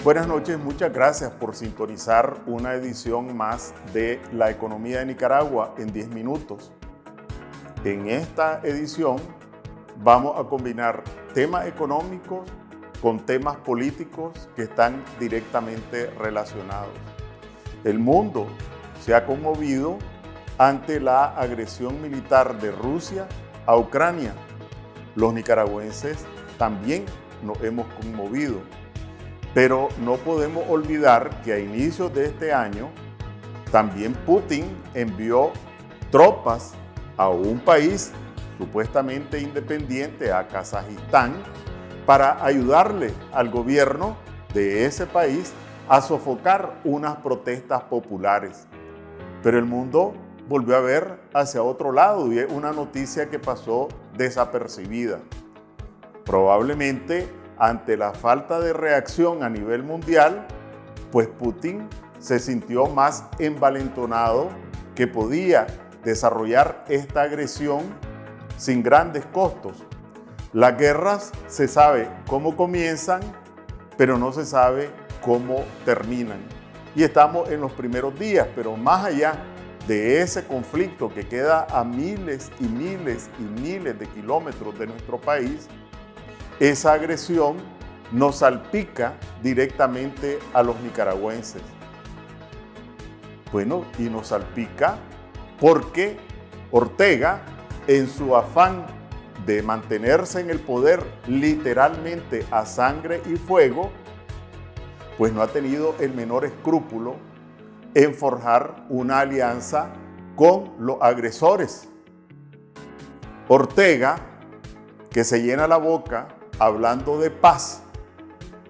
Buenas noches, muchas gracias por sintonizar una edición más de La Economía de Nicaragua en 10 minutos. En esta edición vamos a combinar temas económicos con temas políticos que están directamente relacionados. El mundo se ha conmovido ante la agresión militar de Rusia a Ucrania. Los nicaragüenses también nos hemos conmovido. Pero no podemos olvidar que a inicios de este año también Putin envió tropas a un país supuestamente independiente, a Kazajistán, para ayudarle al gobierno de ese país a sofocar unas protestas populares. Pero el mundo volvió a ver hacia otro lado y es una noticia que pasó desapercibida. Probablemente ante la falta de reacción a nivel mundial, pues Putin se sintió más envalentonado que podía desarrollar esta agresión sin grandes costos. Las guerras se sabe cómo comienzan, pero no se sabe cómo terminan. Y estamos en los primeros días, pero más allá de ese conflicto que queda a miles y miles y miles de kilómetros de nuestro país, esa agresión nos salpica directamente a los nicaragüenses. Bueno, y nos salpica porque Ortega, en su afán de mantenerse en el poder literalmente a sangre y fuego, pues no ha tenido el menor escrúpulo en forjar una alianza con los agresores. Ortega, que se llena la boca hablando de paz,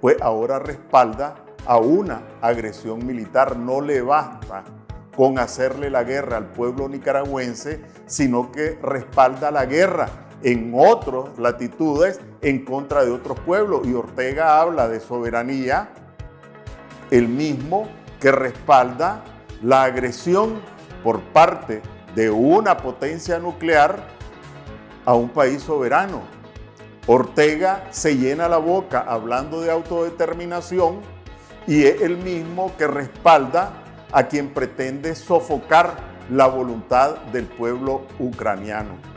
pues ahora respalda a una agresión militar. No le basta con hacerle la guerra al pueblo nicaragüense, sino que respalda la guerra en otras latitudes en contra de otros pueblos. Y Ortega habla de soberanía, el mismo que respalda la agresión por parte de una potencia nuclear a un país soberano. Ortega se llena la boca hablando de autodeterminación y es el mismo que respalda a quien pretende sofocar la voluntad del pueblo ucraniano.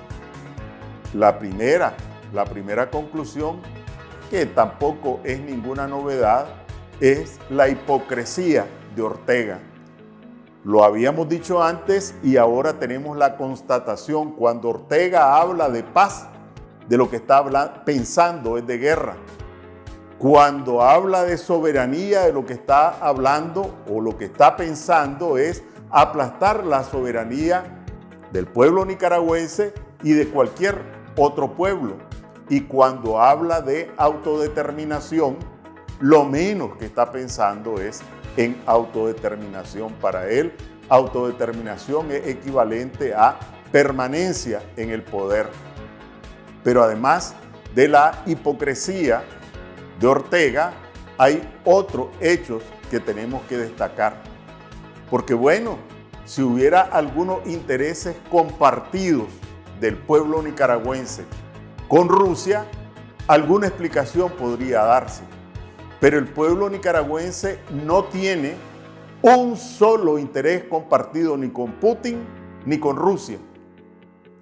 La primera conclusión, que tampoco es ninguna novedad, es la hipocresía de Ortega. Lo habíamos dicho antes y ahora tenemos la constatación. Cuando Ortega habla de paz, de lo que está pensando es de guerra. Cuando habla de soberanía, de lo que está hablando o lo que está pensando es aplastar la soberanía del pueblo nicaragüense y de cualquier otro pueblo. Y cuando habla de autodeterminación, lo menos que está pensando es en autodeterminación. Para él, autodeterminación es equivalente a permanencia en el poder. Pero además de la hipocresía de Ortega, hay otros hechos que tenemos que destacar. Porque bueno, si hubiera algunos intereses compartidos del pueblo nicaragüense con Rusia, alguna explicación podría darse. Pero el pueblo nicaragüense no tiene un solo interés compartido ni con Putin ni con Rusia.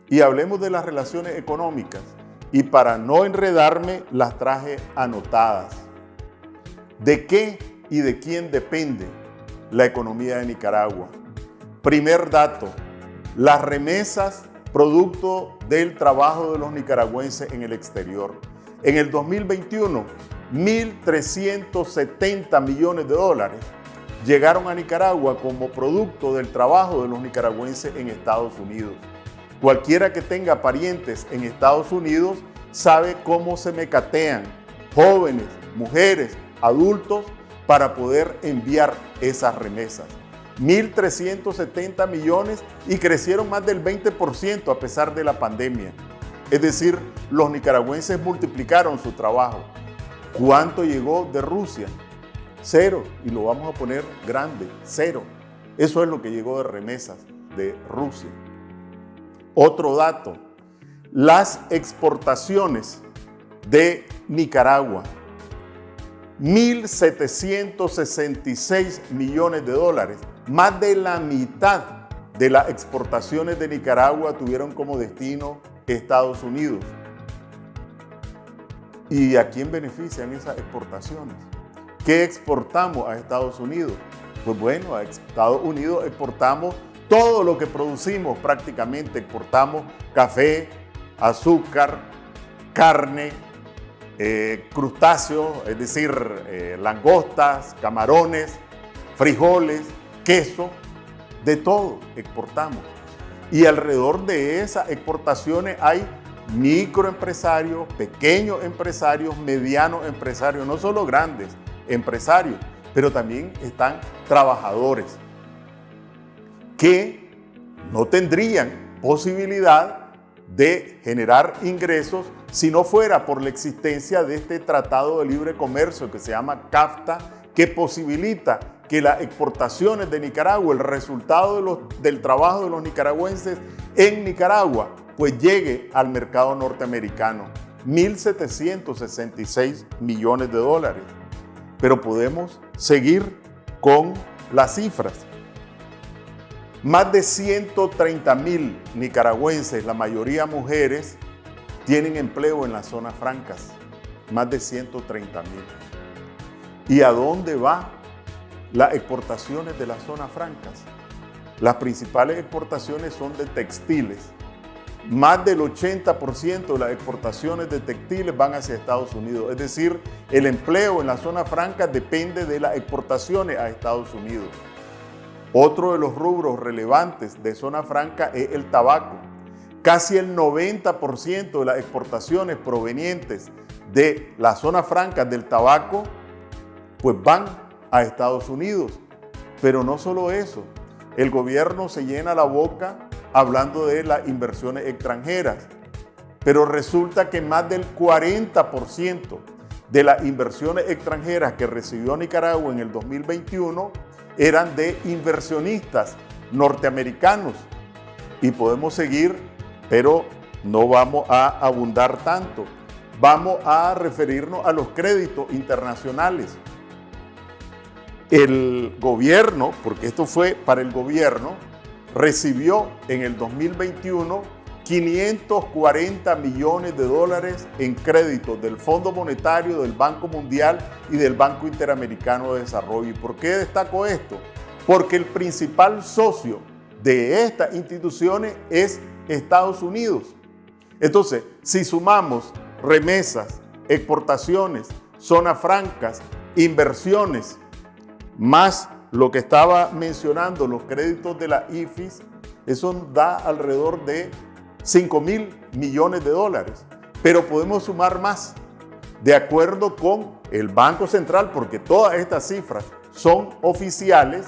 Y hablemos de las relaciones económicas. Y para no enredarme, las traje anotadas. ¿De qué y de quién depende la economía de Nicaragua? Primer dato, las remesas producto del trabajo de los nicaragüenses en el exterior. En el 2021, 1.370 millones de dólares llegaron a Nicaragua como producto del trabajo de los nicaragüenses en Estados Unidos. Cualquiera que tenga parientes en Estados Unidos sabe cómo se mecatean jóvenes, mujeres, adultos para poder enviar esas remesas. 1.370 millones y crecieron más del 20% a pesar de la pandemia. Es decir, los nicaragüenses multiplicaron su trabajo. ¿Cuánto llegó de Rusia? cero, y lo vamos a poner grande, cero. Eso es lo que llegó de remesas de Rusia. Otro dato, las exportaciones de Nicaragua, 1.766 millones de dólares, más de la mitad de las exportaciones de Nicaragua tuvieron como destino Estados Unidos. ¿Y a quién benefician esas exportaciones? ¿Qué exportamos a Estados Unidos? Pues bueno, a Estados Unidos exportamos todo lo que producimos prácticamente. Exportamos café, azúcar, carne, crustáceos, es decir, langostas, camarones, frijoles, queso, de todo exportamos. Y alrededor de esas exportaciones hay microempresarios, pequeños empresarios, medianos empresarios, no solo grandes empresarios, pero también están trabajadores que no tendrían posibilidad de generar ingresos si no fuera por la existencia de este Tratado de Libre Comercio que se llama CAFTA, que posibilita que las exportaciones de Nicaragua, el resultado del trabajo de los nicaragüenses en Nicaragua, pues llegue al mercado norteamericano. 1.766 millones de dólares. Pero podemos seguir con las cifras. Más de 130,000 nicaragüenses, la mayoría mujeres, tienen empleo en las zonas francas. Más de 130,000. ¿Y a dónde van las exportaciones de las zonas francas? Las principales exportaciones son de textiles. Más del 80% de las exportaciones de textiles van hacia Estados Unidos. Es decir, el empleo en la zona franca depende de las exportaciones a Estados Unidos. Otro de los rubros relevantes de zona franca es el tabaco. Casi el 90% de las exportaciones provenientes de la zona franca del tabaco pues van a Estados Unidos. Pero no solo eso, el gobierno se llena la boca hablando de las inversiones extranjeras, pero resulta que más del 40% de las inversiones extranjeras que recibió Nicaragua en el 2021 eran de inversionistas norteamericanos. Y podemos seguir, pero no vamos a abundar tanto. Vamos a referirnos a los créditos internacionales. El gobierno, porque esto fue para el gobierno, recibió en el 2021 540 millones de dólares en créditos del Fondo Monetario, del Banco Mundial y del Banco Interamericano de Desarrollo. ¿Y por qué destaco esto? Porque el principal socio de estas instituciones es Estados Unidos. Entonces, si sumamos remesas, exportaciones, zonas francas, inversiones, más lo que estaba mencionando, los créditos de la IFIS, eso da alrededor de 5,000 millones de dólares. Pero podemos sumar más, de acuerdo con el Banco Central, porque todas estas cifras son oficiales.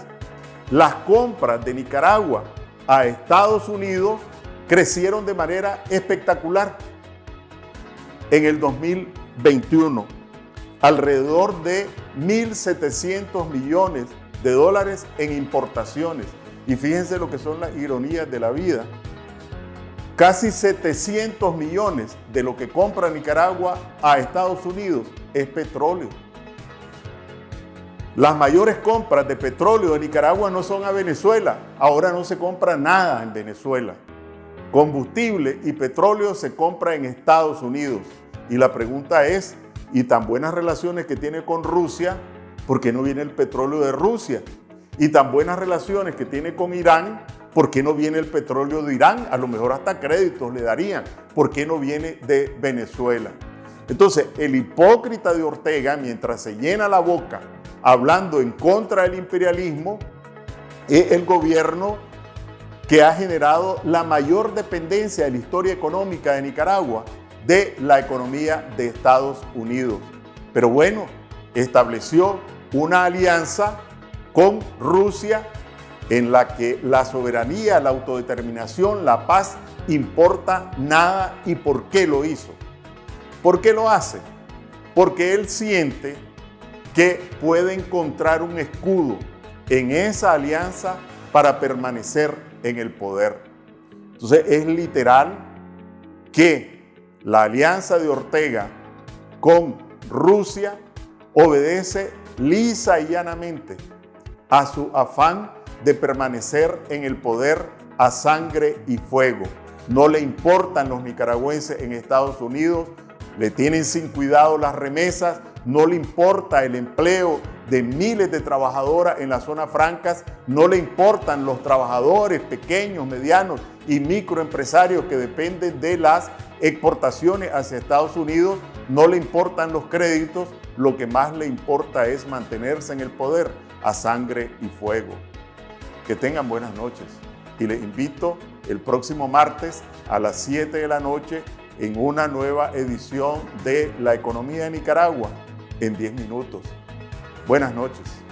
Las compras de Nicaragua a Estados Unidos crecieron de manera espectacular en el 2021, alrededor de 1.700 millones de dólares en importaciones. Y fíjense lo que son las ironías de la vida. Casi 700 millones de lo que compra Nicaragua a Estados Unidos es petróleo. Las mayores compras de petróleo de Nicaragua no son a Venezuela. Ahora no se compra nada en Venezuela. Combustible y petróleo se compra en Estados Unidos. Y la pregunta es, ¿y tan buenas relaciones que tiene con Rusia? ¿Por qué no viene el petróleo de Rusia? Y tan buenas relaciones que tiene con Irán, ¿por qué no viene el petróleo de Irán? A lo mejor hasta créditos le darían. ¿Por qué no viene de Venezuela? Entonces, el hipócrita de Ortega, mientras se llena la boca hablando en contra del imperialismo, es el gobierno que ha generado la mayor dependencia de la historia económica de Nicaragua de la economía de Estados Unidos. Pero bueno, estableció una alianza con Rusia en la que la soberanía, la autodeterminación, la paz importa nada. ¿Y por qué lo hizo? ¿Por qué lo hace? Porque él siente que puede encontrar un escudo en esa alianza para permanecer en el poder. Entonces es literal que la alianza de Ortega con Rusia obedece lisa y llanamente a su afán de permanecer en el poder a sangre y fuego. No le importan los nicaragüenses en Estados Unidos, le tienen sin cuidado las remesas, no le importa el empleo de miles de trabajadoras en las zonas francas, no le importan los trabajadores pequeños, medianos y microempresarios que dependen de las exportaciones hacia Estados Unidos, no le importan los créditos, lo que más le importa es mantenerse en el poder a sangre y fuego. Que tengan buenas noches y les invito el próximo martes a las 7 de la noche en una nueva edición de La Economía de Nicaragua en 10 minutos. Buenas noches.